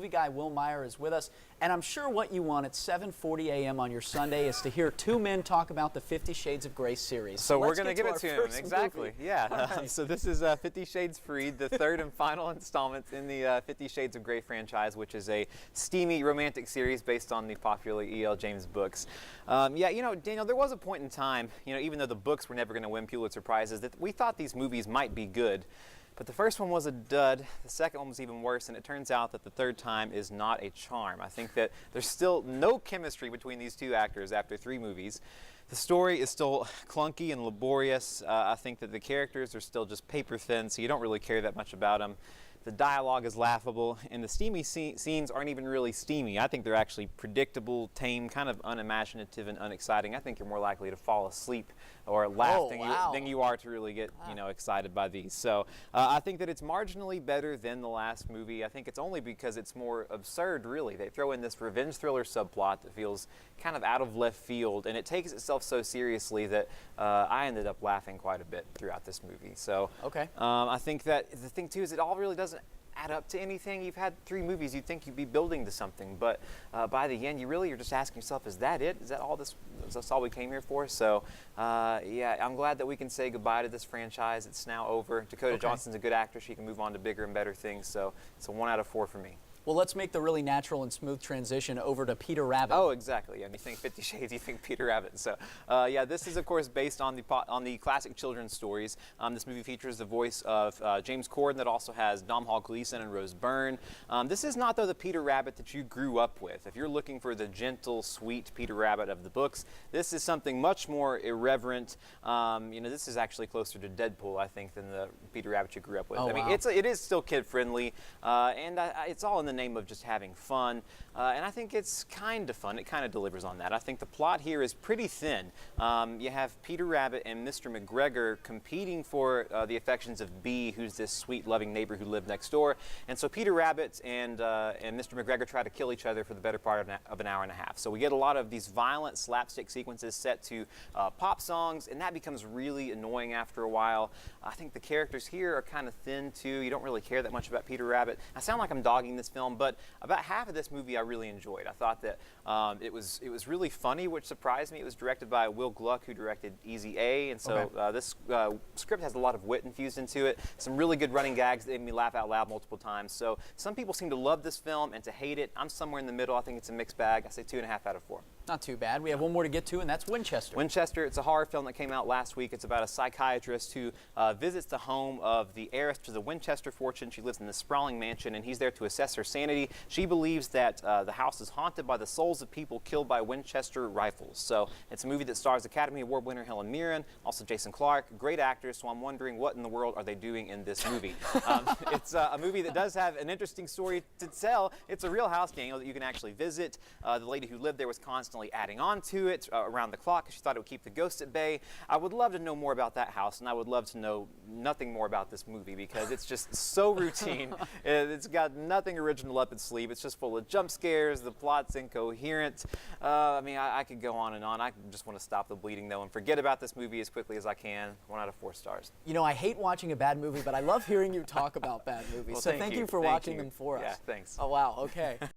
movie guy Will Meyer is with us, and I'm sure what you want at 7:40 a.m. on your Sunday is to hear two men talk about the 50 Shades of Grey series. So we're going to give it to him, exactly. Movie. Yeah. Right. So this is 50 Shades Freed, the third and final installment in the 50 Shades of Grey franchise, which is a steamy romantic series based on the popular E.L. James books. Yeah, you know, Daniel, there was a point in time, you know, even though the books were never going to win Pulitzer Prizes, that we thought these movies might be good. But the first one was a dud, the second one was even worse, and it turns out that the third time is not a charm. I think that there's still no chemistry between these two actors after 3 movies. The story is still clunky and laborious. I think that the characters are still just paper thin, so you don't really care that much about them. The dialogue is laughable, and the steamy scenes aren't even really steamy. I think they're actually predictable, tame, kind of unimaginative and unexciting. I think you're more likely to fall asleep or laugh than you are to really get excited by these. So I think that it's marginally better than the last movie. I think it's only because it's more absurd, really. They throw in this revenge thriller subplot that feels kind of out of left field, and it takes itself so seriously that I ended up laughing quite a bit throughout this movie. So I think that the thing too is it all really doesn't add up to anything. You've had 3 movies, you'd think you'd be building to something, but by the end you're just asking yourself, is that it? Is that all this? Is that all we came here for? So yeah, I'm glad that we can say goodbye to this franchise. It's now over. Dakota Johnson's a good actress. She can move on to bigger and better things, so it's a 1 out of 4 for me. Well, let's make the really natural and smooth transition over to Peter Rabbit. Oh, exactly. And you think 50 Shades, you think Peter Rabbit. So, yeah, this is, of course, based on the classic children's stories. This movie features the voice of James Corden that also has Domhnall Gleeson and Rose Byrne. This is not, though, the Peter Rabbit that you grew up with. If you're looking for the gentle, sweet Peter Rabbit of the books, this is something much more irreverent. You know, this is actually closer to Deadpool, I think, than the Peter Rabbit you grew up with. Oh, I mean, it is still kid-friendly, and it's all in the name of just having fun, and I think it's kind of fun. It kind of delivers on that. I think the plot here is pretty thin. You have Peter Rabbit and Mr. McGregor competing for the affections of Bee, who's this sweet, loving neighbor who lived next door, and so Peter Rabbit and Mr. McGregor try to kill each other for the better part of an hour and a half. So we get a lot of these violent slapstick sequences set to pop songs, and that becomes really annoying after a while. I think the characters here are kind of thin too. You don't really care that much about Peter Rabbit. I sound like I'm dogging this film, but about half of this movie I really enjoyed. I thought that it was really funny, which surprised me. It was directed by Will Gluck, who directed Easy A, and so this script has a lot of wit infused into it. Some really good running gags that made me laugh out loud multiple times. So some people seem to love this film and to hate it. I'm somewhere in the middle. I think it's a mixed bag. I say 2.5 out of 4. Not too bad. We have one more to get to, and that's Winchester. Winchester, it's a horror film that came out last week. It's about a psychiatrist who visits the home of the heiress to the Winchester fortune. She lives in this sprawling mansion, and he's there to assess her sanity. She believes that the house is haunted by the souls of people killed by Winchester rifles. So it's a movie that stars Academy Award winner Helen Mirren, also Jason Clarke, great actors, so I'm wondering what in the world are they doing in this movie. It's a movie that does have an interesting story to tell. It's a real house, Daniel, that you can actually visit. The lady who lived there was constantly adding on to it around the clock because she thought it would keep the ghosts at bay. I would love to know more about that house, and I would love to know nothing more about this movie because it's just so routine. It's got nothing original up its sleeve. It's just full of jump scares. The plot's incoherent. I mean, I could go on and on. I just want to stop the bleeding, though, and forget about this movie as quickly as I can. 1 out of 4 stars. You know, I hate watching a bad movie, but I love hearing you talk about bad movies. Well, so thank you for watching them for us. Yeah, thanks. Oh, wow. Okay.